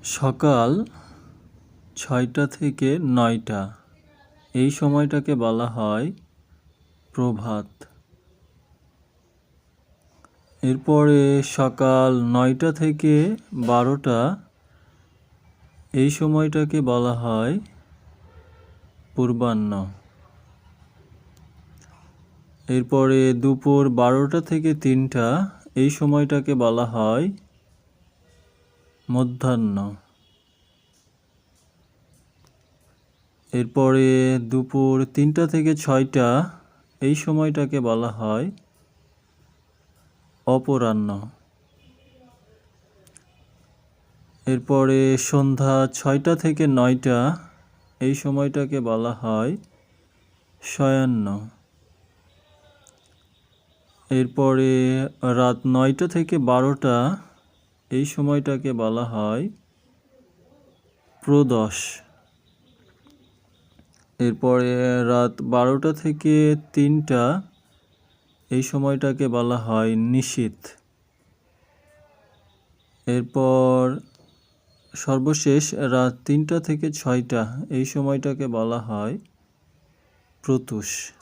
সকাল ৬টা থেকে ৯টা এই সময়টাকে বলা হয় প্রভাত। এরপরে সকাল ৯টা থেকে ১২টা এই সময়টাকে বলা হয় পূর্বাহ্ন। এরপরে দুপুর ১২টা থেকে ৩টা এই সময়টাকে বলা হয় মধ্যাহ্ন। এরপরে দুপুর ৩টা থেকে ৬টা এই সময়টাকে বলা হয় অপরাহ্ন। এরপরে সন্ধ্যা ৬টা থেকে ৯টা এই সময়টাকে বলা হয় সায়াহ্ন। এরপরে রাত ৯টা থেকে ১২টা এই সময়টাকে বলা হয় প্রদোষ। এরপরে রাত ১২টা থেকে ৩টা এই সময়টাকে বলা হয় নিশীথ। এরপর সর্বশেষ রাত ৩টা থেকে ৬টা এই সময়টাকে বলা হয় প্রত্যুষ।